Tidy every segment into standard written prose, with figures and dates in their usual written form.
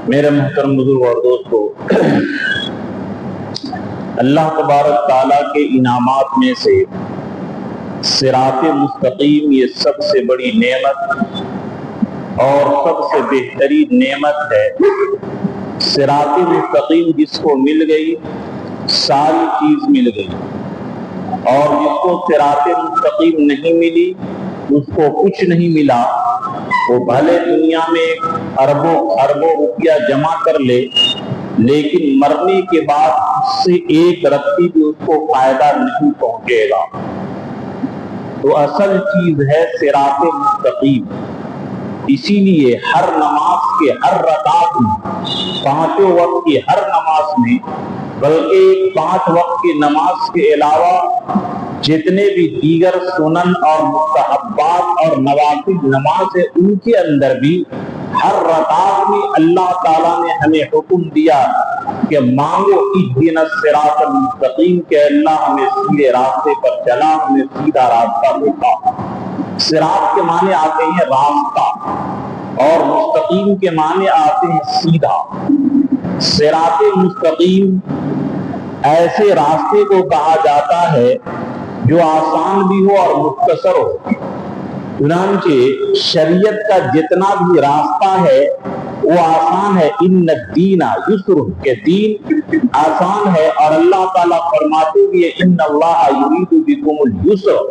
میرے محترم بزرگ اور دوستو، اللہ تبارک تعالیٰ کے انعامات میں سے صراط مستقیم یہ سب سے بڑی نعمت اور سب سے بہترین نعمت ہے۔ صراط مستقیم جس کو مل گئی ساری چیز مل گئی، اور جس کو صراط مستقیم نہیں ملی اس کو کچھ نہیں ملا۔ وہ بھلے دنیا میں اربوں اربوں روپیہ جمع کر لے، لیکن مرنے کے بعد اس سے ایک رتی بھی اس کو فائدہ نہیں پہنچے گا۔ تو اصل چیز ہے صراط مستقیم۔ اسی لیے ہر نماز کے ہر رکعت میں، پانچوں وقت کی ہر نماز میں، بلکہ 5 وقت کی نماز کے علاوہ جتنے بھی دیگر سنن اور مستحبات اور نوافل نماز ہے ان کے اندر بھی ہر رکعت میں اللہ تعالیٰ نے ہمیں حکم دیا کہ مانگو اہدنا الصراط المستقیم، کہ اللہ ہمیں سیدھے راستے پر چلا، ہمیں سیدھا راستہ دکھا۔ صراط کے معنی آتے ہیں راستہ، اور مستقیم کے معنی آتے ہیں سیدھا۔ صراط مستقیم ایسے راستے کو کہا جاتا ہے جو آسان بھی ہو اور مختصر ہو۔ چنانچہ شریعت کا جتنا بھی راستہ ہے وہ آسان ہے۔ ان الدین یسر، کہ دین آسان ہے، اور اللہ تعالیٰ فرماتے بھی ان اللہ یرید بکم الیسر،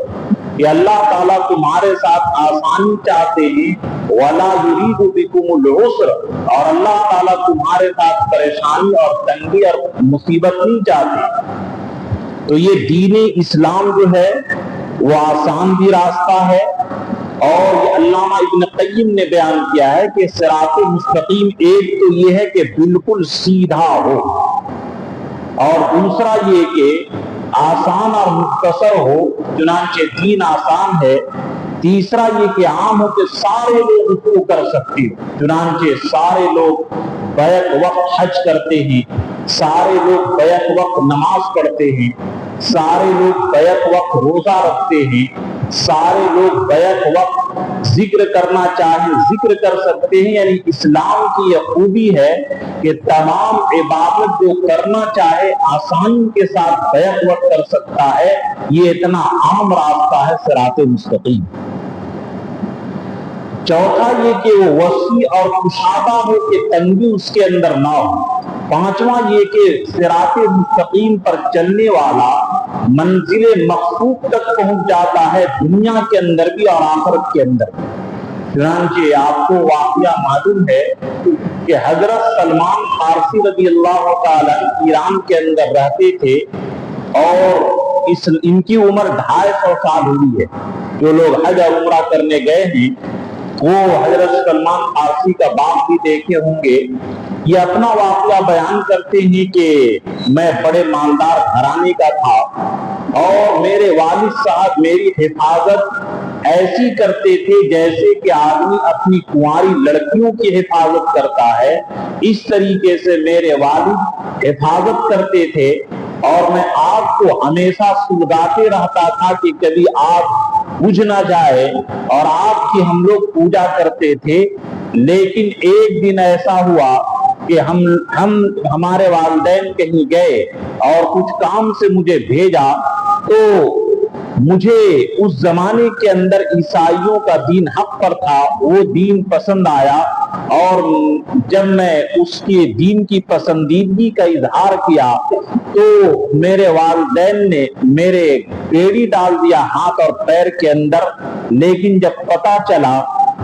کہ اللہ تعالیٰ تمہارے ساتھ آسانی چاہتے ہیں، ولا یرید بکم العسر، اور اللہ تعالیٰ تمہارے ساتھ پریشانی اور تنگی اور مصیبت نہیں چاہتے۔ تو یہ دین اسلام جو ہے وہ آسان بھی راستہ ہے، اور یہ علامہ ابن قیم نے بیان کیا ہے کہ صراط مستقیم ایک تو یہ ہے کہ بالکل سیدھا ہو، اور دوسرا یہ کہ آسان اور مختصر ہو، چنانچہ دین آسان ہے۔ تیسرا یہ کہ عام ہو کہ سارے لوگ اس کو کر سکتے ہیں، چنانچہ سارے لوگ بیک وقت حج کرتے ہیں، سارے لوگ بیک وقت نماز پڑھتے ہیں، سارے لوگ بیک وقت روزہ رکھتے ہیں، سارے لوگ بیک وقت ذکر کرنا چاہیں ذکر کر سکتے ہیں۔ یعنی اسلام کی یہ خوبی ہے کہ تمام عبادت جو کرنا چاہے آسانی کے ساتھ بیک وقت کر سکتا ہے۔ یہ اتنا عام راستہ ہے صراط مستقیم۔ چوتھا یہ کہ وہ وسیع اور کشادہ ہو کہ تنگی اس کے اندر نہ ہو۔ پانچواں یہ کہ صراط مستقیم پر چلنے والا منزل مقصود تک پہنچ جاتا ہے، دنیا کے اندر بھی اور آخرت کے اندر بھی۔ چنانچہ آپ کو واقعہ معلوم ہے کہ حضرت سلمان فارسی رضی اللہ تعالیٰ ایران کے اندر رہتے تھے، اور ان کی عمر 250 سال ہوئی ہے۔ جو لوگ حج اور عمرہ کرنے گئے ہیں وہ حضرت سلمان فارسی کا باپ بھی دیکھے ہوں گے۔ یہ اپنا واقعہ بیان کرتے ہیں کہ میں بڑے مالدار گھرانے کا تھا، اور میرے والد صاحب میری حفاظت ایسی کرتے تھے جیسے کہ آدمی اپنی کنواری لڑکیوں کی حفاظت کرتا ہے، اس طریقے سے میرے والد حفاظت کرتے تھے، اور میں آگ کو ہمیشہ سلگاتے رہتا تھا کہ کبھی آگ بجھ نہ جائے، اور آگ کی ہم لوگ پوجا کرتے تھے۔ لیکن ایک دن ایسا ہوا کہ ہمارے والدین کہیں گئے اور کچھ کام سے مجھے بھیجا، تو مجھے اس زمانے کے اندر عیسائیوں کا دین حق پر تھا، وہ دین پسند آیا، اور جب میں اس کے دین کی پسندیدگی کا اظہار کیا تو میرے والدین نے میرے بیڑی ڈال دیا ہاتھ اور پیر کے اندر۔ لیکن جب پتہ چلا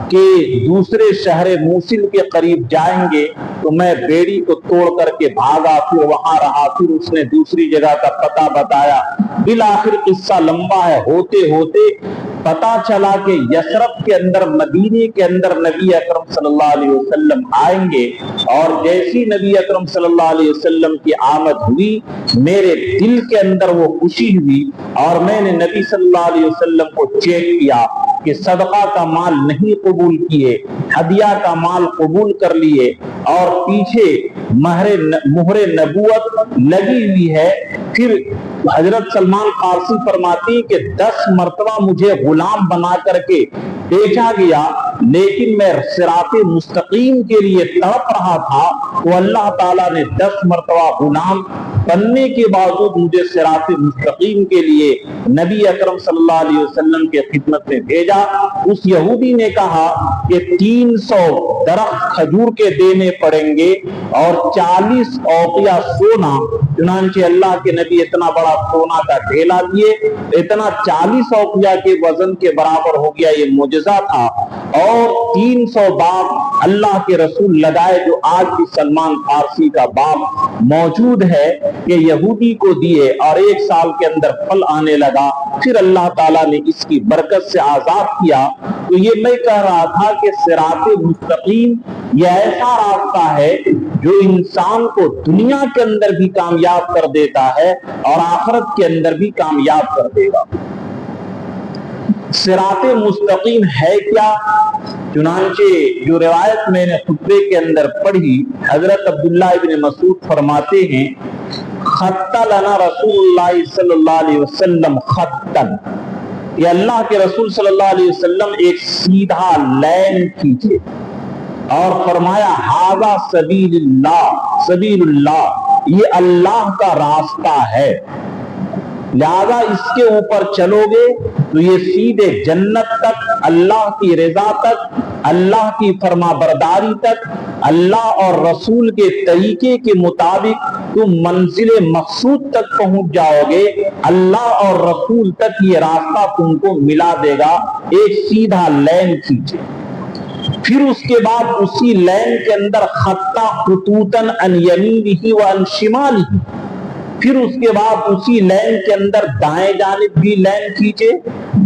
کہ دوسرے شہر موصل کے قریب جائیں گے تو میں بیڑی کو توڑ کر کے بھاگا، پھر وہاں رہا، پھر اس نے دوسری جگہ کا پتہ بتایا۔ بالآخر قصہ لمبا ہے، ہوتے ہوتے پتہ چلا کہ یثرب کے اندر، مدینے کے اندر نبی اکرم صلی اللہ علیہ وسلم آئیں گے، اور جیسی نبی اکرم صلی اللہ علیہ وسلم کی آمد ہوئی میرے دل کے اندر وہ خوشی ہوئی، اور میں نے نبی صلی اللہ علیہ وسلم کو چیک کیا کہ صدقہ کا مال نہیں قبول کیے، ہدیہ کا مال قبول کر لیے، اور پیچھے مہر نبوت لگی ہوئی ہے۔ پھر حضرت سلمان فارسی فرماتی کہ 10 مرتبہ مجھے غلام بنا کر کے بیچا گیا، لیکن میں صراط مستقیم کے لیے تڑپ رہا تھا تو اللہ تعالیٰ نے 10 مرتبہ غلام بننے کے باوجود مجھے صراط مستقیم کے لیے نبی اکرم صلی اللہ علیہ وسلم کے خدمت میں بھیجا۔ اس یہودی نے کہا کہ 300 درخت کھجور کے دینے پڑیں گے اور 40 اوقیہ سونا۔ چنانچہ اللہ کے نبی اتنا بڑا سونا کا ڈھیلا دیے، اتنا 40 اوقیہ کے وزن کے برابر ہو گیا، یہ معجزہ تھا۔ اور 300 باغ اللہ کے رسول لگائے جو آج بھی سلمان فارسی کا باغ موجود ہے، کہ یہودی کو دیے اور 1 سال کے اندر پھل آنے لگا۔ پھر اللہ تعالیٰ نے اس کی برکت سے آزاد کیا۔ تو یہ میں کہہ رہا تھا کہ صراط مستقیم یہ ایسا راستہ ہے جو انسان کو دنیا کے اندر بھی کامیاب کر دیتا ہے اور آخرت کے اندر بھی کامیاب کر دے گا۔ صراط مستقیم ہے کیا؟ چنانچہ جو روایت میں نے خطبے کے اندر پڑھی، حضرت عبداللہ ابن مسعود فرماتے ہیں خط لنا رسول اللہ صلی اللہ علیہ وسلم خطن، یہ اللہ کے رسول صلی اللہ علیہ وسلم ایک سیدھا لائن کھینچے اور فرمایا ھذا سبیل اللہ، سبیل اللہ، یہ اللہ کا راستہ ہے، لہذا اس کے اوپر چلو گے تو یہ سیدھے جنت تک، اللہ کی رضا تک، اللہ کی فرما برداری تک، اللہ اور رسول کے طریقے کے مطابق تم منزل مقصود تک پہنچ جاؤ گے۔ اللہ اور رسول تک یہ راستہ تم کو ملا دے گا۔ ایک سیدھا لائن کھینچے، پھر اس کے بعد اسی لائن کے اندر خطہ خطوطاً عن یمینہ و عن شمالہ، پھر اس کے بعد اسی لائن کے اندر دائیں جانب بھی لائن کھینچے،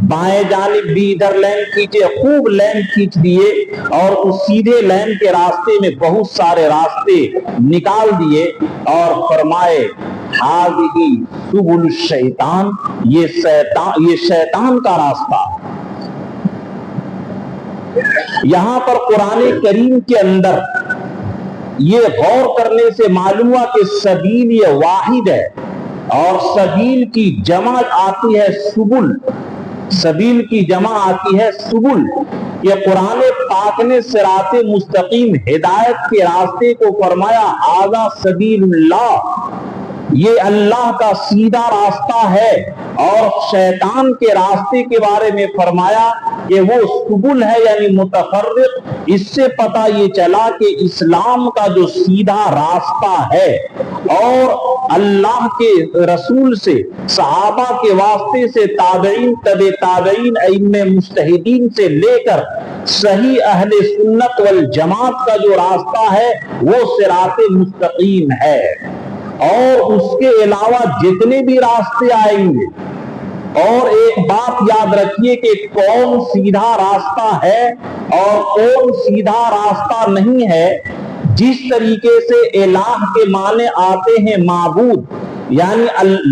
بائیں جانب بھی ادھر لائن کھینچے، خوب لائن کھینچ دیے اور اس سیدھے لائن کے راستے میں بہت سارے راستے نکال دیے اور فرمائے ھذہ سبل الشیطان، یہ شیطان کا راستہ۔ یہاں پر قرآن کریم کے اندر یہ غور کرنے سے معلوم ہوا کہ سبیل یہ واحد ہے اور سبیل کی جمع آتی ہے سبل، سبیل کی جمع آتی ہے سبل۔ یہ قرآن پاک نے صراط مستقیم ہدایت کے راستے کو فرمایا ھذا سبیل اللہ، یہ اللہ کا سیدھا راستہ ہے، اور شیطان کے راستے کے بارے میں فرمایا کہ وہ سبل ہے یعنی متفرق۔ اس سے پتہ یہ چلا کہ اسلام کا جو سیدھا راستہ ہے اور اللہ کے رسول سے، صحابہ کے واسطے سے، تابعین، تبع تابعین، ائمہ مجتہدین سے لے کر صحیح اہل سنت والجماعت کا جو راستہ ہے وہ صراط مستقیم ہے۔ اور اس کے علاوہ جتنے بھی راستے آئیں گے، اور ایک بات یاد رکھیے کہ کون سیدھا راستہ ہے اور کون سیدھا راستہ نہیں ہے۔ جس طریقے سے الہ کے معنی آتے ہیں معبود، یعنی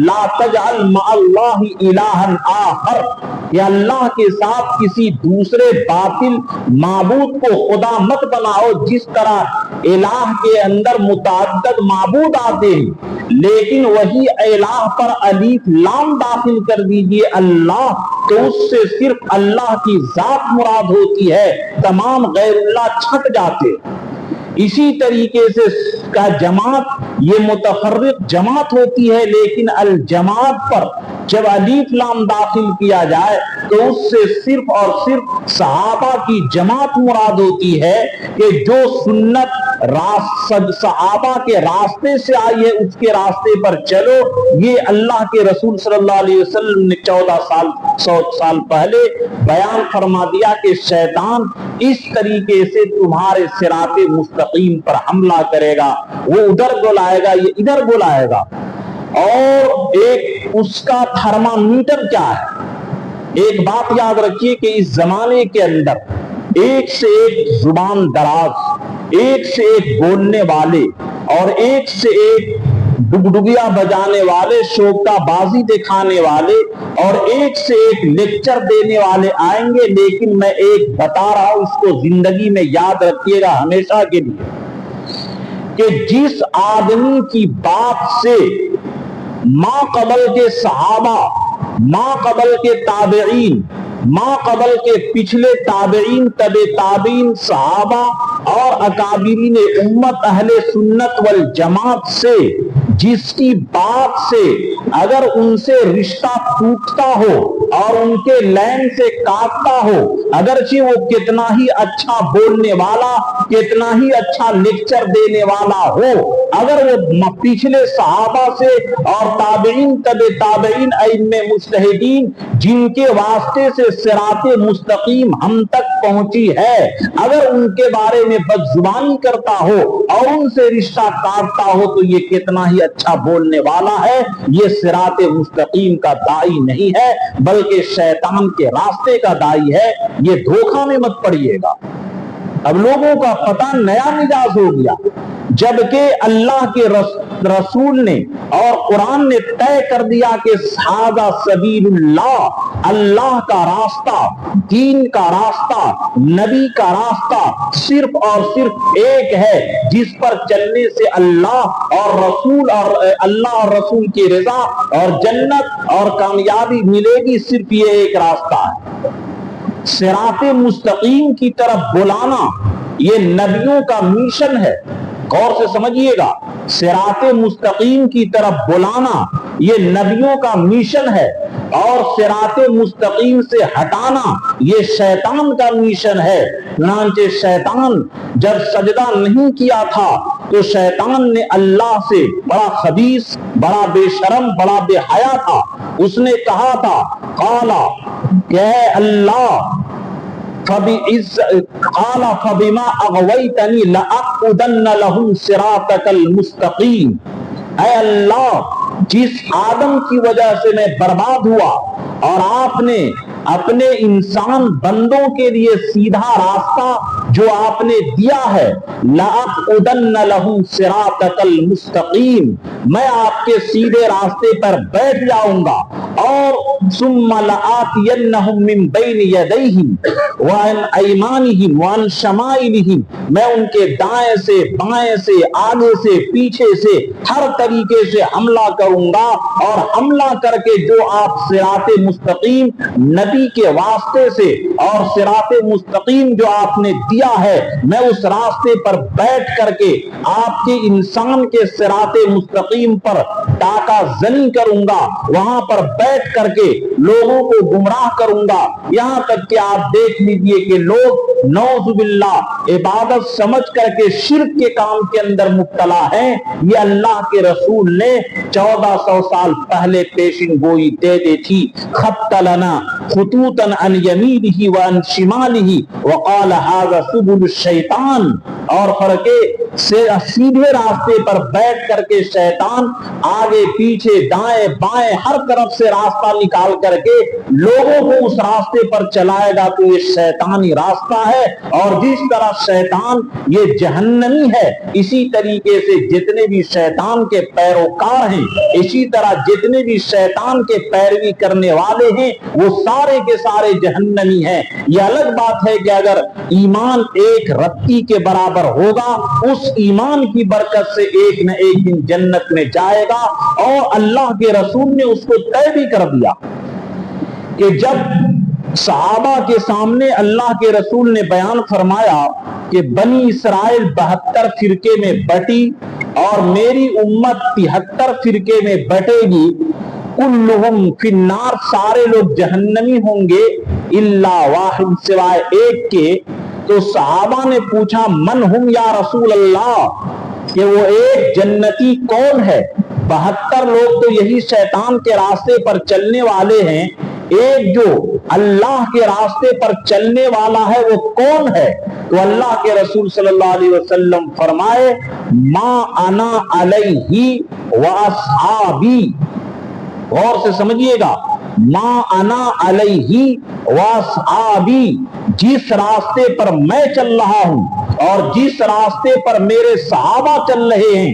لا تجعل مع اللہ الہا آخر، یا اللہ کے ساتھ کسی دوسرے باطل معبود کو خدا مت بناؤ۔ جس طرح الہ کے اندر متعدد معبود آتے ہیں، لیکن وہی الہ پر الف لام داخل کر دیجئے اللہ، تو اس سے صرف اللہ کی ذات مراد ہوتی ہے، تمام غیر اللہ چھٹ جاتے۔ اسی طریقے سے کا جماعت یہ متفرق جماعت ہوتی ہے، لیکن الجماعت پر جب الف لام داخل کیا جائے تو اس سے صرف اور صرف صحابہ کی جماعت مراد ہوتی ہے، کہ جو سنت صحابہ کے راستے سے آئی ہے اس کے راستے پر چلو۔ یہ اللہ کے رسول صلی اللہ علیہ وسلم نے 100 سال پہلے بیان فرما دیا کہ شیطان اس طریقے سے تمہارے صراط مستقیم پر حملہ کرے گا، وہ ادھر بلائے گا، یہ ادھر بلائے گا۔ اور ایک اس کا تھرمامیٹر کیا ہے؟ ایک بات یاد رکھیے کہ اس زمانے کے اندر ایک سے ایک زبان دراز، ایک سے ایک بولنے والے اور ایک سے ایک ڈگڈگیا بجانے والے، شوکا بازی دکھانے والے اور ایک سے ایک لیکچر دینے والے آئیں گے، لیکن میں ایک بتا رہا ہوں، اس کو زندگی میں یاد رکھیے گا ہمیشہ کے لیے، کہ جس آدمی کی بات سے ما قبل کے صحابہ، ما قبل کے تابعین ما قبل کے پچھلے تابعین، تبع تابعین، صحابہ اور اکابرین امت اہل سنت والجماعت سے جس کی بات سے اگر ان سے رشتہ ٹوٹتا ہو اور ان کے لین سے کاٹتا ہو، اگرچہ وہ کتنا ہی اچھا بولنے والا، کتنا ہی اچھا لیکچر دینے والا ہو، اگر وہ پچھلے صحابہ سے اور تابعین، تبع تابعین، ائمہ مجتہدین جن کے واسطے سے صراط مستقیم ہم تک پہنچی ہے، اگر ان کے بارے میں بدزبانی کرتا ہو اور ان سے رشتہ کاٹتا ہو تو یہ کتنا ہی اچھا بولنے والا ہے، یہ صراط مستقیم کا داعی نہیں ہے بلکہ شیطان کے راستے کا داعی ہے۔ یہ دھوکہ میں مت پڑیے گا۔ اب لوگوں کا پتہ نیا مزاج ہو گیا، جبکہ اللہ کے رسول نے اور قرآن نے طے کر دیا کہ ھذا سبیل اللہ، اللہ کا راستہ، دین کا راستہ، نبی کا راستہ صرف اور صرف ایک ہے جس پر چلنے سے اللہ اور رسول اور اللہ اور رسول کی رضا اور جنت اور کامیابی ملے گی، صرف یہ ایک راستہ ہے۔ صراط مستقیم کی طرف بلانا یہ نبیوں کا میشن ہے، غور سے سمجھیے گا۔ صراط مستقیم کی طرف بلانا یہ نبیوں کا میشن ہے اور صراط مستقیم سے ہٹانا یہ شیطان کا میشن ہے۔ چنانچہ شیطان جب سجدہ نہیں کیا تھا تو شیطان نے اللہ سے، بڑا خبیث، بڑا بے شرم، بڑا بے حیا تھا، اس نے کہا تھا قالا کہ اے اللہ قال فبما اغویتنی لاقعدن لهم صراطک المستقیم، اے اللہ جس آدم کی وجہ سے میں برباد ہوا اور آپ نے اپنے انسان بندوں کے لیے سیدھا راستہ جو آپ نے دیا ہے، لَأَقْعُدَنَّ لَهُمْ صِرَاطَكَ الْمُسْتَقِيمِ، میں آپ کے سیدھے راستے پر بیٹھ جاؤں گا، اور ثُمَّ لَآتِيَنَّهُمْ مِنْ بَيْنِ يَدَيْهِمْ وَعَنْ أَيْمَانِهِمْ وَعَنْ شَمَائِلِهِمْ، میں ان کے دائیں سے، بائیں سے، آگے سے، پیچھے سے، ہر طریقے سے حملہ کروں گا، اور حملہ کر کے جو آپ صراط مستقیم نبی کے واسطے سے اور صراط مستقیم جو آپ نے دیا ہے، میں اس راستے پر بیٹھ کر کے آپ کے انسان کے صراط مستقیم پر ٹاکا زنی کروں گا، وہاں پر بیٹھ کر کے لوگوں کو گمراہ کروں گا، یہاں تک کہ آپ دیکھ لیجئے کہ لوگ نعوذ باللہ عبادت سمجھ کر کے شرک کے کام کے اندر مبتلا ہیں۔ یہ اللہ کے رسول نے 1400 سال پہلے پیشن گوئی دے دی تھی۔ خط لنا خطوطا عن یمینہ وعن شمالہ وقال ھذا سبل الشیطان، اور فرقے سیدھے راستے پر بیٹھ کر کے شیطان آگے پیچھے دائیں بائیں ہر طرف سے راستہ نکال کر کے لوگوں کو اس راستے پر چلائے گا، تو یہ شیطانی راستہ ہے، اور جس طرح شیطان یہ جہنمی ہے، اسی طریقے سے جتنے بھی شیطان کے پیروکار ہیں، اسی طرح جتنے بھی شیطان کے پیروی کرنے والے ہیں، وہ سارے کے سارے جہنمی ہیں۔ یہ الگ بات ہے کہ اگر ایمان ایک رتی کے برابر ہوگا، اس ایمان کی برکت سے ایک نہ ایک دن جنت میں جائے گا، اور اللہ کے رسول نے اس کو طے بھی کر دیا کہ جب صحابہ کے سامنے اللہ کے رسول نے بیان فرمایا کہ بنی اسرائیل 72 فرقے میں بٹی اور میری امت 73 فرقے میں بٹے گی، کلہم فی النار، سارے لوگ جہنمی ہوں گے، الا واحد، سوائے ایک کے، تو صحابہ نے پوچھا من ہم یا رسول اللہ، کہ وہ ایک جنتی کون ہے؟ 72 لوگ تو یہی شیطان کے راستے پر چلنے والے ہیں، ایک جو اللہ کے راستے پر چلنے والا ہے وہ کون ہے؟ تو اللہ کے رسول صلی اللہ علیہ وسلم فرمائے ما انا علیہ واصحابی، غور سے سمجھیے گا، ما انا علیہ واصحابی، جس راستے پر میں چل رہا ہوں اور جس راستے پر میرے صحابہ چل رہے ہیں،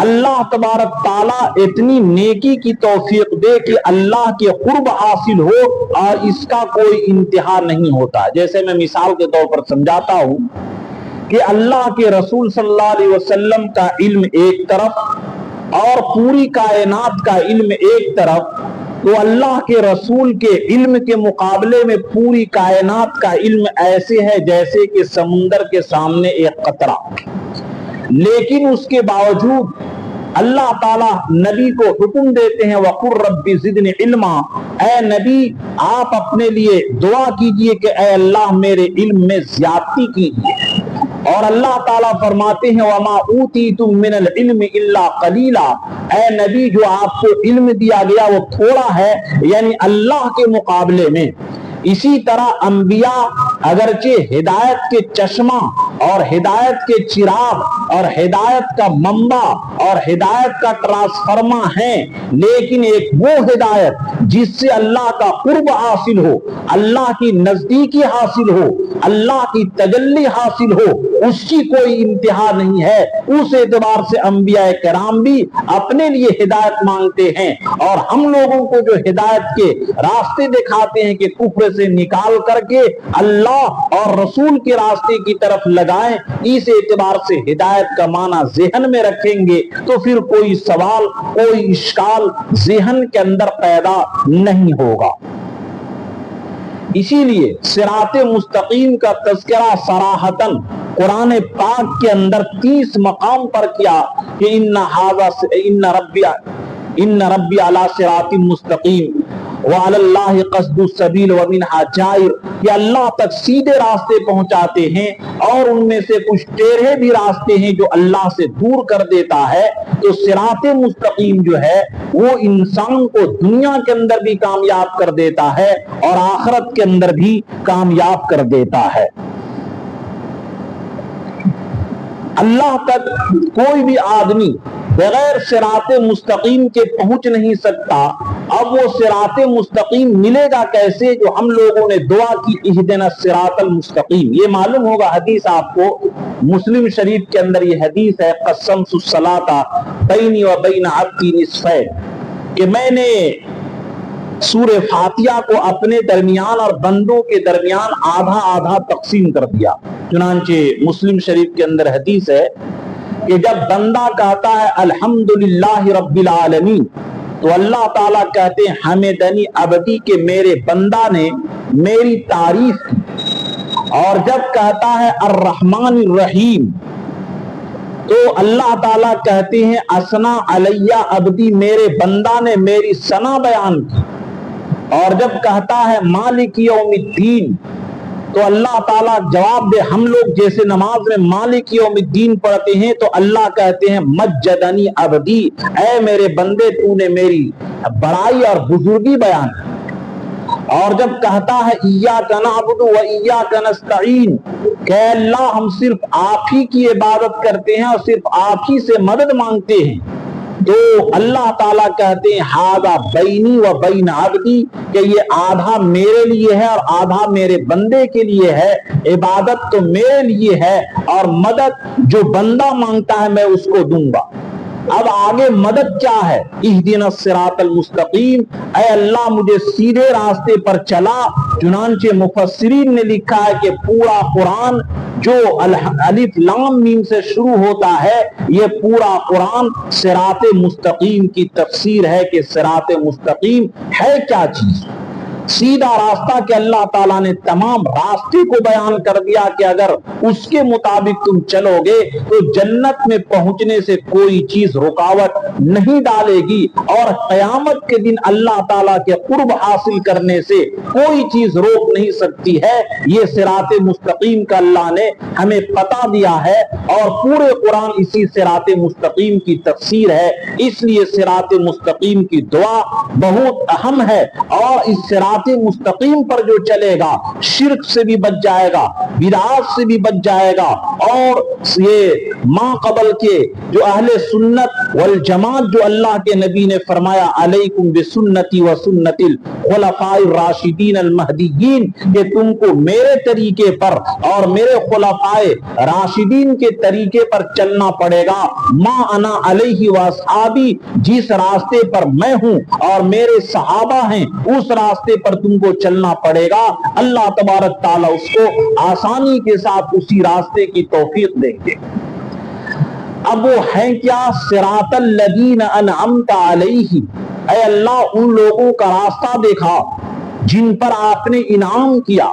اللہ تبارک تعالیٰ اتنی نیکی کی توفیق دے کہ اللہ کے قرب حاصل ہو اور اس کا کوئی انتہا نہیں ہوتا. جیسے میں مثال کے طور پر سمجھاتا ہوں کہ اللہ کے رسول صلی اللہ علیہ وسلم کا علم ایک طرف اور پوری کائنات کا علم ایک طرف، تو اللہ کے رسول کے علم کے مقابلے میں پوری کائنات کا علم ایسے ہے جیسے کہ سمندر کے سامنے ایک قطرہ. لیکن اس کے باوجود اللہ تعالیٰ نبی کو حکم دیتے ہیں وَقُلْ رَبِّ زِدْنِ عِلْمًا، اے نبی آپ اپنے لیے دعا کیجئے کہ اے اللہ میرے علم میں زیادتی کیجئے. اور اللہ تعالیٰ فرماتے ہیں وَمَا أُوتِيتُم مِّنَ الْعِلْمِ إِلَّا قَلِيلًا، اے نبی جو آپ کو علم دیا گیا وہ تھوڑا ہے، یعنی اللہ کے مقابلے میں. اسی طرح انبیاء اگرچہ ہدایت کے چشمہ اور ہدایت کے چراغ اور ہدایت کا منبع اور ہدایت کا ٹرانسفارما ہیں، لیکن ایک وہ ہدایت جس سے اللہ کا قرب حاصل ہو، اللہ کی نزدیکی حاصل ہو، اللہ کی تجلی حاصل ہو، اس کی کوئی انتہا نہیں ہے. اس اعتبار سے انبیاء کرام بھی اپنے لیے ہدایت مانگتے ہیں اور ہم لوگوں کو جو ہدایت کے راستے دکھاتے ہیں کہ کفر سے نکال کر کے اللہ اور رسول کے راستے کی طرف لگائیں. اس اعتبار سے ہدایت کا معنی ذہن میں رکھیں گے تو پھر کوئی سوال کوئی اشکال ذہن کے اندر پیدا نہیں ہوگا. اسی لیے صراط مستقیم کا تذکرہ صراحتاً قرآن پاک کے اندر 30 مقام پر کیا کہ ان ربی علی صراط مستقیم وعلی اللہ قصد السبیل ومنہا جائر، کہ اللہ تک سیدھے راستے پہنچاتے ہیں اور ان میں سے کچھ ٹیڑھے بھی راستے ہیں جو اللہ سے دور کر دیتا ہے. تو صراط مستقیم جو ہے وہ انسان کو دنیا کے اندر بھی کامیاب کر دیتا ہے اور آخرت کے اندر بھی کامیاب کر دیتا ہے. اللہ تک کوئی بھی آدمی بغیر صراط مستقیم کے پہنچ نہیں سکتا. اب وہ صراط مستقیم ملے گا کیسے جو ہم لوگوں نے دعا کی اہدنا الصراط المستقیم. یہ معلوم ہوگا حدیث آپ کو مسلم شریف کے اندر یہ حدیث ہے قسمت الصلاۃ بینی و بین عبدی نصفین، کہ میں نے سورہ فاتحہ کو اپنے درمیان اور بندوں کے درمیان آدھا آدھا تقسیم کر دیا. چنانچہ مسلم شریف کے اندر حدیث ہے کہ جب بندہ کہتا ہے الحمدللہ رب العالمین تو اللہ تعالیٰ کہتے ہیں حمدنی عبدی، کہ میرے بندہ نے میری تعریف کی. اور جب کہتا ہے الرحمن الرحیم تو اللہ تعالیٰ کہتے ہیں اسنا علیہ عبدی، میرے بندہ نے میری ثنا بیان کی. اور جب کہتا ہے مالک یوم الدین تو اللہ تعالیٰ جواب دے. ہم لوگ جیسے نماز میں مالک یوم الدین پڑھتے ہیں تو اللہ کہتے ہیں مجدنی عبدی، اے میرے بندے تو نے میری بڑائی اور بزرگی بیان کی. اور جب کہتا ہے ایاک نعبد و ایاک نستعین، کہ اللہ ہم صرف آپ ہی کی عبادت کرتے ہیں اور صرف آپ ہی سے مدد مانگتے ہیں، تو اللہ تعالیٰ کہتے ہیں ھذا بینی و بین عبدی، کہ یہ آدھا میرے لیے ہے اور آدھا میرے بندے کے لیے ہے. عبادت تو میرے لیے ہے اور مدد جو بندہ مانگتا ہے میں اس کو دوں گا. اب آگے مدد کیا ہے؟ اہدنا الصراط المستقیم، اے اللہ مجھے سیدھے راستے پر چلا. چنانچہ مفسرین نے لکھا ہے کہ پورا قرآن جو الف لام میم سے شروع ہوتا ہے یہ پورا قرآن صراط مستقیم کی تفسیر ہے کہ صراط مستقیم ہے کیا چیز. سیدھا راستہ کہ اللہ تعالیٰ نے تمام راستے کو بیان کر دیا کہ اگر اس کے مطابق تم چلو گے تو جنت میں پہنچنے سے کوئی چیز رکاوٹ نہیں ڈالے گی اور قیامت کے دن اللہ تعالیٰ کے قرب حاصل کرنے سے کوئی چیز روک نہیں سکتی ہے. یہ صراط مستقیم کا اللہ نے ہمیں پتا دیا ہے اور پورے قرآن اسی صراط مستقیم کی تفسیر ہے. اس لیے صراط مستقیم کی دعا بہت اہم ہے اور اس صراط مستقیم پر جو چلے گا شرک سے بھی بچ جائے گا، بدعات سے بھی بچ جائے گا اور یہ ماں قبل کے جو اہل سنت والجماعت جو اللہ کے نبی نے فرمایا علیکم بسنتی و سنت الخلفاء الراشدین المہدیین، کہ تم کو میرے طریقے پر اور میرے خلفاء راشدین کے طریقے پر چلنا پڑے گا، ما انا علیہ واصحابی، جس راستے پر میں ہوں اور میرے صحابہ ہیں اس راستے پر تم کو چلنا پڑے گا۔ اللہ تبارک تعالیٰ اس کو آسانی کے ساتھ اسی راستے کی توفیق دیں گے۔ اب وہ ہیں کیا؟ صراط الذین انعمت علیہم، اے اللہ ان لوگوں کا راستہ دیکھا جن پر آپ نے انعام کیا،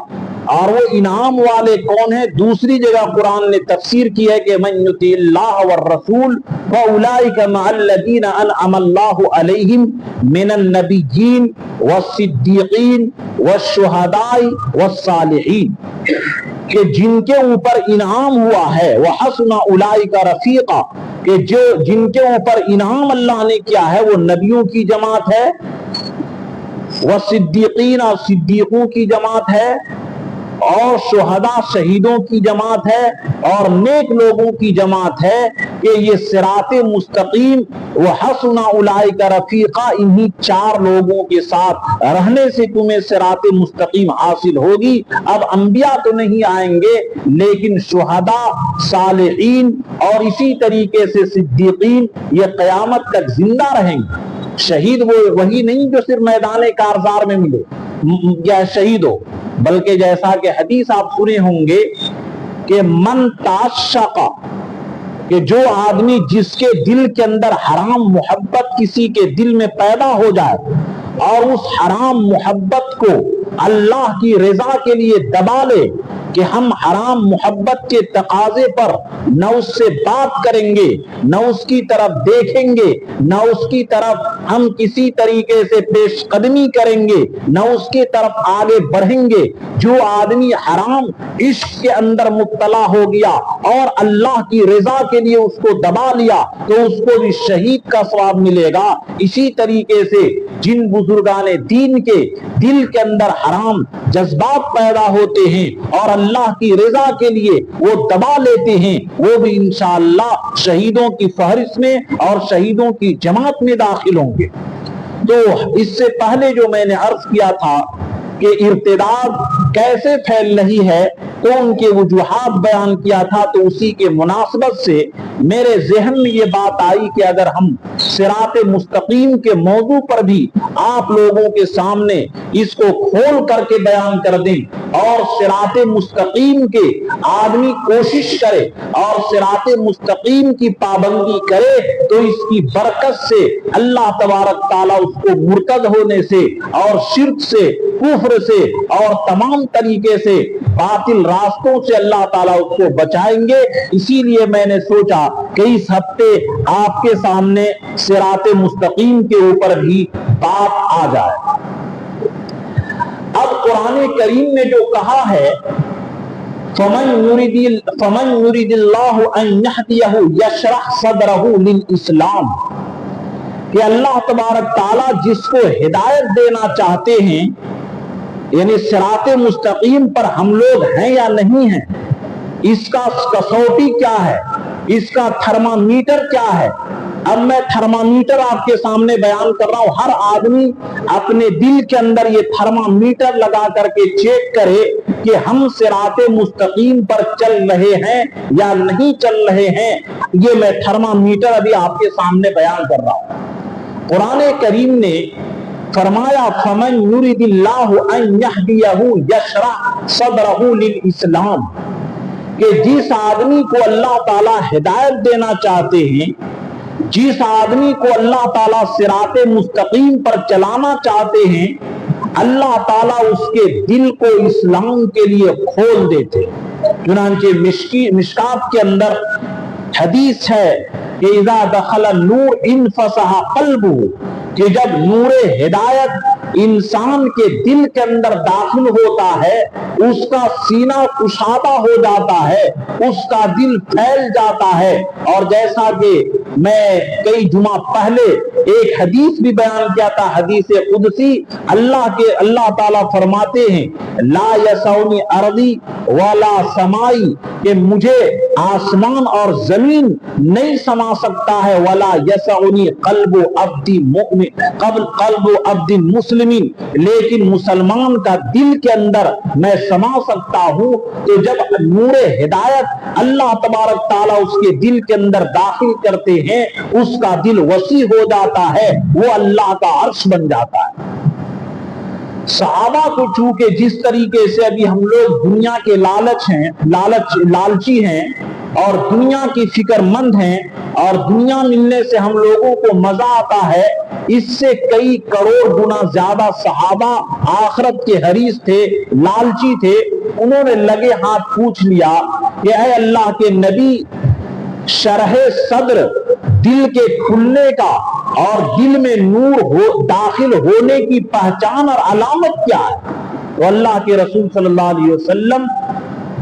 اور وہ انعام والے کون ہیں؟ دوسری جگہ قرآن نے تفسیر کی ہے کہ من یطع اللہ والرسول فاولئک مع الذین انعم اللہ علیہم من النبیین والصدیقین والشہداء والصالحین، کہ جن کے اوپر انعام ہوا ہے، وحسن اولئک رفیقا، کہ جن کے اوپر انعام اللہ نے کیا ہے وہ نبیوں کی جماعت ہے، والصدیقین، اور صدیقوں کی جماعت ہے، اور شہداء شہیدوں کی جماعت ہے، اور نیک لوگوں کی جماعت ہے، کہ یہ صراط مستقیم وحسن اولئک رفیقا، انہی چار لوگوں کے ساتھ رہنے سے تمہیں صراط مستقیم حاصل ہوگی۔ اب انبیاء تو نہیں آئیں گے لیکن شہداء، صالحین اور اسی طریقے سے صدیقین یہ قیامت تک زندہ رہیں گے۔ شہید وہ وہی نہیں جو صرف میدان کارزار میں ملے یا شہید ہو، بلکہ جیسا کہ حدیث آپ سنے ہوں گے کہ من تعشق، کہ جو آدمی جس کے دل کے اندر حرام محبت کسی کے دل میں پیدا ہو جائے اور اس حرام محبت کو اللہ کی رضا کے لیے دبا لے کہ ہم حرام محبت کے تقاضے پر نہ اس سے بات کریں گے، نہ اس کی طرف دیکھیں گے، نہ اس کی طرف ہم کسی طریقے سے پیش قدمی کریں گے، نہ اس کی طرف آگے بڑھیں گے۔ جو آدمی حرام عشق کے اندر مبتلا ہو گیا اور اللہ کی رضا کے لیے اس کو دبا لیا تو اس کو بھی شہید کا ثواب ملے گا۔ اسی طریقے سے جن بزرگان دین کے دل کے اندر حرام جذبات پیدا ہوتے ہیں اور اللہ کی رضا کے لیے وہ دبا لیتے ہیں، وہ بھی انشاءاللہ شہیدوں کی فہرست میں اور شہیدوں کی جماعت میں داخل ہوں گے۔ تو اس سے پہلے جو میں نے عرض کیا تھا کہ ارتداد کیسے پھیل رہی ہے تو ان کے وجوہات بیان کیا تھا، تو اسی کے مناسبت سے میرے ذہن میں یہ بات آئی کہ اگر ہم صراط مستقیم کے موضوع پر بھی آپ لوگوں کے سامنے اس کو کھول کر کے بیان کر دیں اور صراط مستقیم کے آدمی کوشش کرے اور صراط مستقیم کی پابندی کرے تو اس کی برکت سے اللہ تبارک تعالیٰ اس کو مرتد ہونے سے اور شرک سے، کفر سے اور تمام طریقے سے باطل راستوں سے اللہ تعالیٰ اس کو بچائیں گے۔ اسی لیے میں نے سوچا کہ اس ہفتے آپ کے سامنے صراط مستقیم کے اوپر بھی بات آ جائے۔ اب قرآن کریم نے جو کہا ہے فَمَن يُرِدِ اللَّهُ أَن يَهْدِيَهُ يَشْرَحْ صَدْرَهُ لِلْإِسْلَامِ، کہ اللہ تبارک تعالیٰ جس کو ہدایت دینا چاہتے ہیں، یعنی صراط مستقیم پر ہم لوگ ہیں یا نہیں ہیں، اس کا کسوٹی کیا ہے، اس کا تھرمامیٹر کیا ہے۔ اب میں تھرمامیٹر آپ کے سامنے بیان کر رہا ہوں، ہر آدمی اپنے دل کے اندر یہ تھرمامیٹر لگا کر کے چیک کرے کہ ہم صراط مستقیم پر چل رہے ہیں یا نہیں چل رہے ہیں۔ یہ میں تھرمامیٹر ابھی آپ کے سامنے بیان کر رہا ہوں۔ قرآن کریم نے فرمایا فَمَن يُرِدِ اللَّهُ أَن يَهْدِيَهُ يَشْرَحْ صَدْرَهُ لِلْإِسْلَامِ، کہ جس آدمی کو اللہ تعالیٰ ہدایت دینا چاہتے ہیں، جس آدمی کو اللہ تعالیٰ صراط مستقیم پر چلانا چاہتے ہیں، اللہ تعالیٰ اس کے دل کو اسلام کے لیے کھول دیتے۔ چنانچہ مشکات کے اندر حدیث ہے کہ اذا دخل النور انفسح قلبه، کہ جب نور ہدایت انسان کے دل کے اندر داخل ہوتا ہے اس کا سینہ کشادہ ہو جاتا ہے، اس کا دل پھیل جاتا ہے۔ اور جیسا کہ میں کئی جمعہ پہلے ایک حدیث بھی بیان کیا تھا، حدیث قدسی، اللہ تعالیٰ فرماتے ہیں لا یسعنی ارضی ولا سمائی، کہ مجھے آسمان اور زمین نہیں سما سکتا ہے، ولا یسعنی قلب عبد مؤمن قلب عبد مسلم، لیکن مسلمان کا دل کے اندر میں سما سکتا ہوں۔ تو جب نور ہدایت اللہ تبارک تعالیٰ اس کے دل کے اندر داخل کرتے ہیں، اس کا دل وسیع ہو جاتا ہے، وہ اللہ کا عرش بن جاتا ہے۔ صحابہ کو چونکہ جس طریقے سے ابھی ہم لوگ دنیا کے لالچی ہیں اور دنیا کی فکر مند ہیں اور دنیا ملنے سے ہم لوگوں کو مزہ آتا ہے، اس سے کئی کروڑ گنا زیادہ صحابہ آخرت کے حریص تھے، لالچی تھے۔ انہوں نے لگے ہاتھ پوچھ لیا کہ اے اللہ کے نبی، شرح صدر، دل کے کھلنے کا اور دل میں نور داخل ہونے کی پہچان اور علامت کیا ہے؟ تو اللہ کے رسول صلی اللہ علیہ وسلم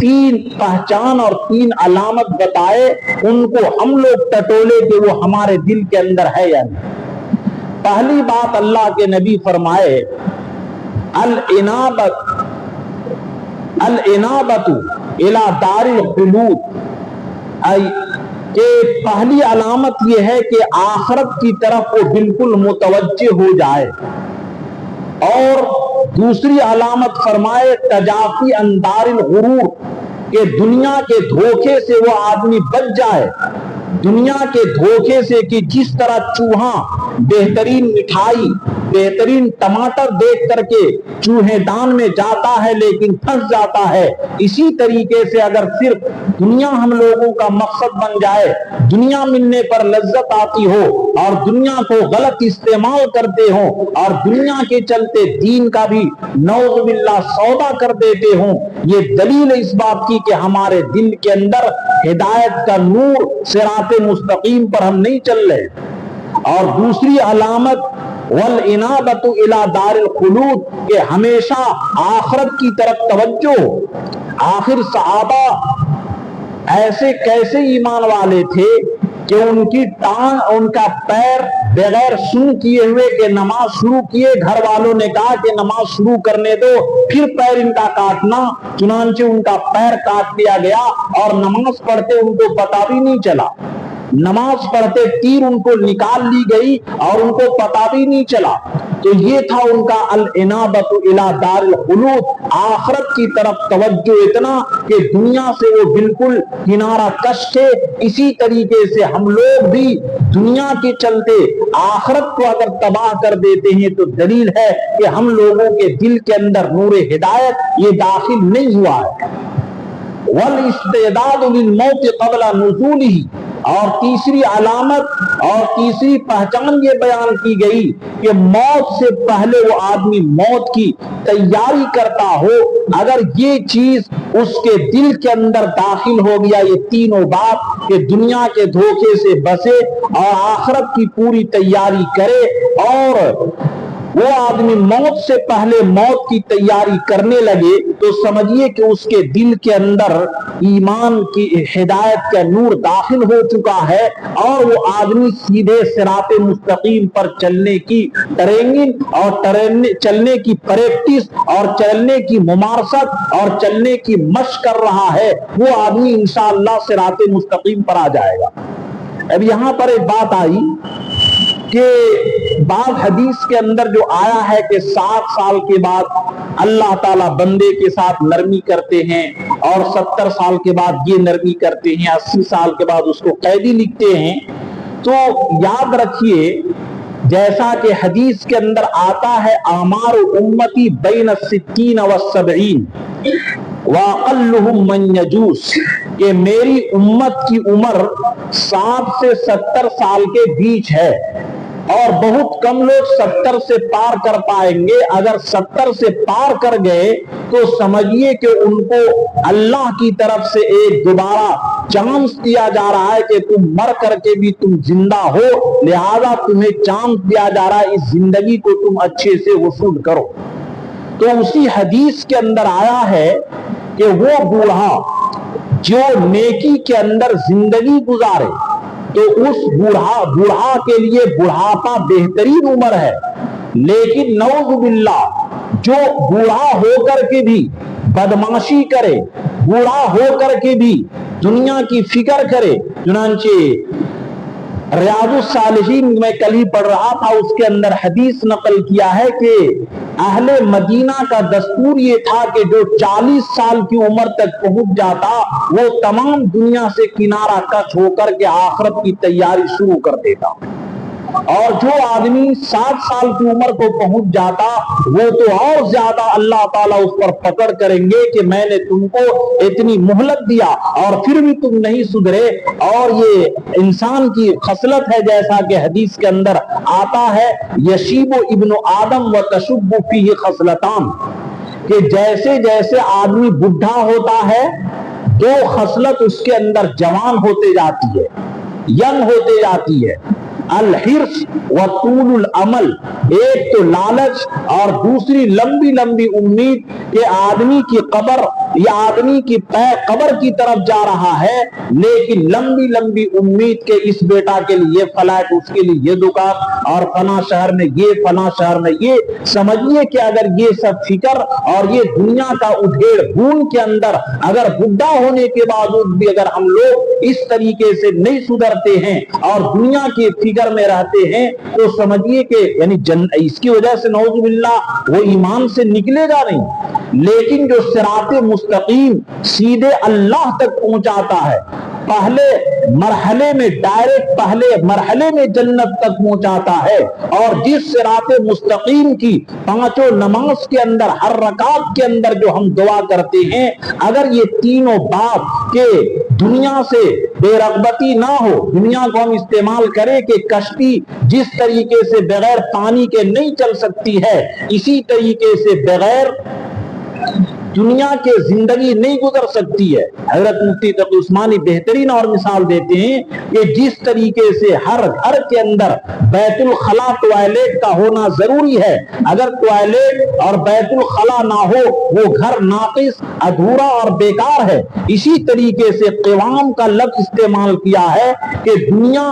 3 پہچان اور 3 علامت بتائے، ان کو ہم لوگ ٹٹولے کہ وہ ہمارے دل کے اندر ہے یا نہیں۔ پہلی بات اللہ کے نبی فرمائے الانابت الی دار الخلود، کہ پہلی علامت یہ ہے کہ آخرت کی طرف وہ بالکل متوجہ ہو جائے، اور دوسری علامت فرمائے تجافی عن دار الغرور، کہ دنیا کے دھوکے سے وہ آدمی بچ جائے، دنیا کے دھوکے سے، کہ جس طرح چوہا بہترین مٹھائی، بہترین ٹماٹر دیکھ کر کے چوہے دان میں جاتا ہے لیکن پھنس جاتا ہے، اسی طریقے سے اگر صرف دنیا ہم لوگوں کا مقصد بن جائے، دنیا ملنے پر لذت آتی ہو اور دنیا کو غلط استعمال کرتے ہوں اور دنیا کے چلتے دین کا بھی نعوذ باللہ سودا کر دیتے ہوں، یہ دلیل اس بات کی کہ ہمارے دل کے اندر ہدایت کا نور صراط مستقیم پر ہم نہیں چل رہے۔ اور دوسری علامت والانابت الی دار الخلود، کہ ہمیشہ آخرت کی طرف توجہ۔ آخر صحابہ ایسے کیسے ایمان والے تھے کہ ان کی ٹانگ، ان کا پیر بغیر سن کیے ہوئے کہ نماز شروع کیے، گھر والوں نے کہا کہ نماز شروع کرنے دو، پھر پیر ان کا کاٹنا، چنانچہ ان کا پیر کاٹ لیا گیا اور نماز پڑھتے ان کو پتہ بھی نہیں چلا، نماز پڑھتے تیر ان کو نکال لی گئی اور ان کو پتہ بھی نہیں چلا۔ تو یہ تھا ان کا الانابت الی دار الخلود، آخرت کی طرف توجہ اتنا کہ دنیا سے وہ بالکل کنارہ کش تھے۔ اسی طریقے سے ہم لوگ بھی دنیا کے چلتے آخرت کو اگر تباہ کر دیتے ہیں تو دلیل ہے کہ ہم لوگوں کے دل کے اندر نور ہدایت یہ داخل نہیں ہوا ہے۔ والاستعداد للموت قبل نزولہ، اور تیسری علامت اور تیسری پہچان یہ بیان کی گئی کہ موت سے پہلے وہ آدمی موت کی تیاری کرتا ہو۔ اگر یہ چیز اس کے دل کے اندر داخل ہو گیا، یہ تینوں بات، کہ دنیا کے دھوکے سے بچے اور آخرت کی پوری تیاری کرے، اور وہ آدمی موت سے پہلے موت کی تیاری کرنے لگے، تو سمجھیے کہ اس کے دل کے اندر ایمان کی ہدایت کا نور داخل ہو چکا ہے، اور وہ آدمی سیدھے صراط مستقیم پر چلنے کی ٹریننگ اور چلنے کی پریکٹس اور چلنے کی ممارست اور چلنے کی مشق کر رہا ہے، وہ آدمی انشاءاللہ صراط مستقیم پر آ جائے گا۔ اب یہاں پر ایک بات آئی کہ بعض حدیث کے اندر جو آیا ہے کہ 60 سال کے بعد اللہ تعالیٰ بندے کے ساتھ نرمی کرتے ہیں اور 70 سال کے بعد یہ نرمی کرتے ہیں، 80 سال کے بعد اس کو قیدی لکھتے ہیں، تو یاد رکھیے جیسا کہ حدیث کے اندر آتا ہے اعمار امتی بین 60 و 70 وَأَقَلُّهُمْ مَنْ يَجُوزُ، کہ میری امت کی عمر 60 سے 70 سال کے بیچ ہے، اور بہت کم لوگ 70 سے پار کر پائیں گے۔ اگر 70 سے پار کر گئے تو سمجھیے کہ ان کو اللہ کی طرف سے ایک دوبارہ چانس دیا جا رہا ہے کہ تم مر کر کے بھی تم زندہ ہو، لہذا تمہیں چانس دیا جا رہا ہے، اس زندگی کو تم اچھے سے وصول کرو۔ تو اسی حدیث کے اندر آیا ہے کہ وہ بوڑھا جو نیکی کے اندر زندگی گزارے، تو اس بوڑھا کے لیے بڑھاپا بہترین عمر ہے. لیکن نعوذ باللہ جو بوڑھا ہو کر کے بھی بدماشی کرے، بوڑھا ہو کر کے بھی دنیا کی فکر کرے، چنانچہ ریاض الصالحین میں کل ہی پڑھ رہا تھا، اس کے اندر حدیث نقل کیا ہے کہ اہل مدینہ کا دستور یہ تھا کہ جو 40 سال کی عمر تک پہنچ جاتا وہ تمام دنیا سے کنارہ کش ہو کر کے آخرت کی تیاری شروع کر دیتا، اور جو آدمی 60 سال کی عمر کو پہنچ جاتا وہ تو اور زیادہ اللہ تعالیٰ اس پر پکڑ کریں گے کہ میں نے تم کو اتنی مہلت دیا اور پھر بھی تم نہیں سدھرے. اور یہ انسان کی خصلت ہے، جیسا کہ حدیث کے اندر آتا ہے یشیب ابن آدم و تشب فیہ خصلتان، کہ جیسے جیسے آدمی بڈھا ہوتا ہے دو خصلت اس کے اندر جوان ہوتے جاتی ہے، ینگ ہوتے جاتی ہے. الحرص و طول العمل، ایک تو لالچ اور دوسری لمبی لمبی امید کہ آدمی کی قبر یا آدمی کی قبر کی طرف جا رہا ہے، لیکن لمبی لمبی امید کہ اس بیٹا کے لیے فلیٹ، اس کے لیے یہ دکان، اور فلاں شہر میں یہ، فلاں شہر میں یہ. سمجھیے کہ اگر یہ سب فکر اور یہ دنیا کا ادھیڑ بھون کے اندر اگر بڈھا ہونے کے باوجود بھی اگر ہم لوگ اس طریقے سے نہیں سدھرتے ہیں اور دنیا کی فکر میں رہتے ہیں تو سمجھیے کہ یعنی اس کی وجہ سے نعوذ باللہ وہ ایمان سے نکلے گا نہیں. لیکن جو صراط مستقیم سیدھے اللہ تک پہنچاتا ہے، پہلے مرحلے میں ڈائریکٹ پہلے مرحلے میں جنت تک پہنچاتا ہے، اور جس صراط مستقیم کی پانچوں نماز کے اندر ہر رکعت کے اندر جو ہم دعا کرتے ہیں، اگر یہ تینوں بات کہ دنیا سے بے رغبتی نہ ہو، دنیا کو ہم استعمال کریں کہ کشتی جس طریقے سے بغیر پانی کے نہیں چل سکتی ہے، اسی طریقے سے بغیر دنیا کے زندگی نہیں گزر سکتی ہے. حضرت مفتی تقی عثمانی بہترین اور مثال دیتے ہیں کہ جس طریقے سے ہر گھر کے اندر بیت الخلا ٹوائلٹ کا ہونا ضروری ہے، اگر ٹوائلٹ اور بیت الخلا نہ ہو وہ گھر ناقص، ادھورا اور بیکار ہے. اسی طریقے سے قوام کا لفظ استعمال کیا ہے کہ دنیا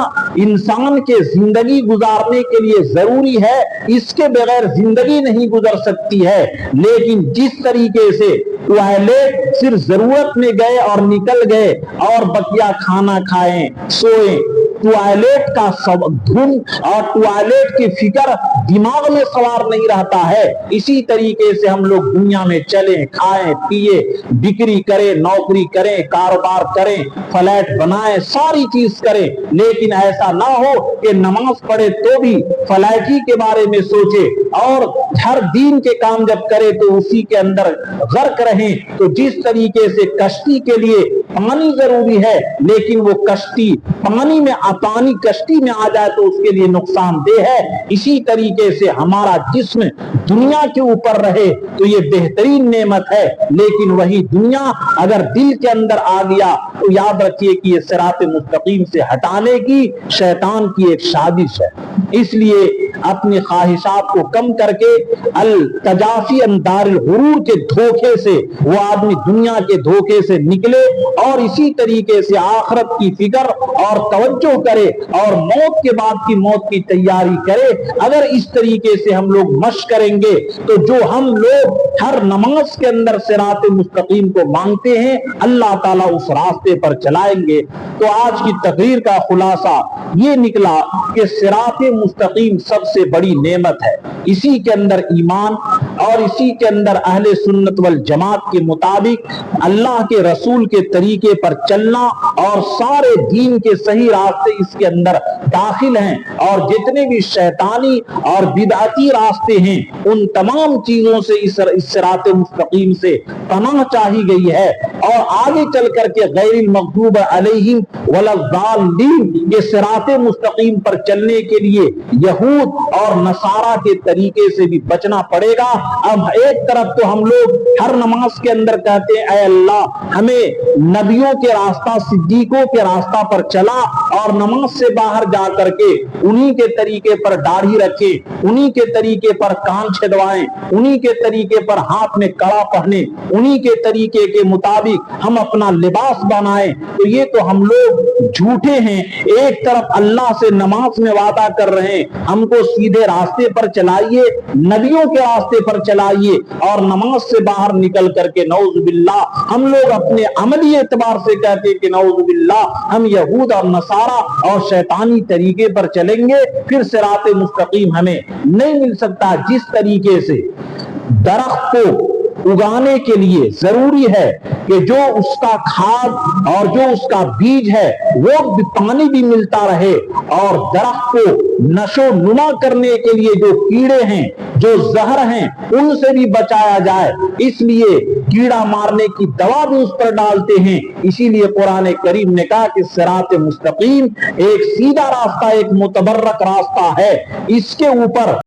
انسان کے زندگی گزارنے کے لیے ضروری ہے، اس کے بغیر زندگی نہیں گزر سکتی ہے. لیکن جس طریقے سے ٹوائلٹ صرف ضرورت میں گئے اور نکل گئے اور بقیہ کھانا کھائیں سوئیں، ٹوائلٹ کا دھن اور ٹوائلٹ کی فکر دماغ میں سوار نہیں رہتا ہے، اسی طریقے سے ہم لوگ دنیا میں چلیں، کھائیں پیئے، بکری کریں، نوکری کریں، کاروبار کریں، فلیٹ بنائیں، ساری چیز کریں، لیکن ایسا نہ ہو کہ نماز پڑھے تو بھی فلیٹی کے بارے میں سوچے، اور ہر دین کے کام جب کرے تو اسی کے اندر غرق رہیں. تو جس طریقے سے کشتی کے لیے پانی ضروری ہے، لیکن وہ کشتی پانی میں کشتی میں آ جائے تو اس کے لیے نقصان دہ ہے، اسی طریقے سے ہمارا جسم دنیا کے اوپر رہے تو یہ بہترین نعمت ہے. لیکن وہی دنیا اگر دل کے اندر آ گیا تو یاد رکھیے کہ یہ صراط مستقیم سے ہٹانے کی شیطان کی ایک سازش ہے. اس لیے اپنی خواہشات کو کم کر کے التجافی عن دار الغرور کے دھوکے سے وہ آدمی دنیا کے دھوکے سے نکلے، اور اسی طریقے سے آخرت کی فکر اور توجہ کرے اور موت کے بعد کی موت کی تیاری کرے. اگر اس طریقے سے ہم لوگ مشق کریں گے تو جو ہم لوگ ہر نماز کے اندر صراط مستقیم کو مانگتے ہیں اللہ تعالیٰ اس راستے پر چلائیں گے. تو آج کی تقریر کا خلاصہ یہ نکلا کہ صراط مستقیم سب سے بڑی نعمت ہے، اسی کے اندر ایمان اور اسی کے اندر اہل سنت والجماعت کے مطابق اللہ کے رسول کے طریقے پر چلنا اور سارے دین کے صحیح راستے اس کے اندر داخل ہیں، اور جتنے بھی شیطانی اور بدعتی راستے ہیں ان تمام چیزوں سے اس صراط مستقیم سے پناہ چاہی گئی ہے. اور آگے چل کر کے غیر المغضوب علیہم ولا الضالین یہ صراط مستقیم پر چلنے کے لیے یہود اور نصارہ کے طریقے سے بھی بچنا پڑے گا. اب ایک طرف تو ہم لوگ ہر نماز کے اندر کہتے ہیں اے اللہ ہمیں نبیوں کے راستہ صدیقوں کے راستہ پر چلا اور نماز سے باہر جا کر کے انہی کے طریقے پر داڑھی رکھے, انہی کے طریقے پر کان چھدوائیں, انہی کے طریقے پر ہاتھ میں کڑا پہنے, انہی کے طریقے کے مطابق ہم اپنا لباس بنائیں. تو یہ تو ہم لوگ جھوٹے ہیں. ایک طرف اللہ سے نماز میں وعدہ کر رہے ہیں ہم کو سیدھے راستے پر چلائیے, نبیوں کے راستے پر چلائیے, اور نماز سے باہر نکل کر کے نعوذ باللہ ہم لوگ اپنے عملی اعتبار سے کہتے ہیں کہ نعوذ باللہ ہم یہود اور نصارہ اور شیطانی طریقے پر چلیں گے, پھر صراط مستقیم ہمیں نہیں مل سکتا. جس طریقے سے درخت کو اگانے کے لیے ضروری ہے کہ جو اس کا کھاد اور جو اس کا بیج ہے وہ پانی بھی ملتا رہے, اور درخت کو نشو نما کرنے کے لیے جو کیڑے ہیں جو زہر ہیں ان سے بھی بچایا جائے, اس لیے کیڑا مارنے کی دوا بھی اس پر ڈالتے ہیں. اسی لیے قرآن کریم نے کہا کہ صراط مستقیم ایک سیدھا راستہ, ایک متبرک راستہ ہے, اس کے اوپر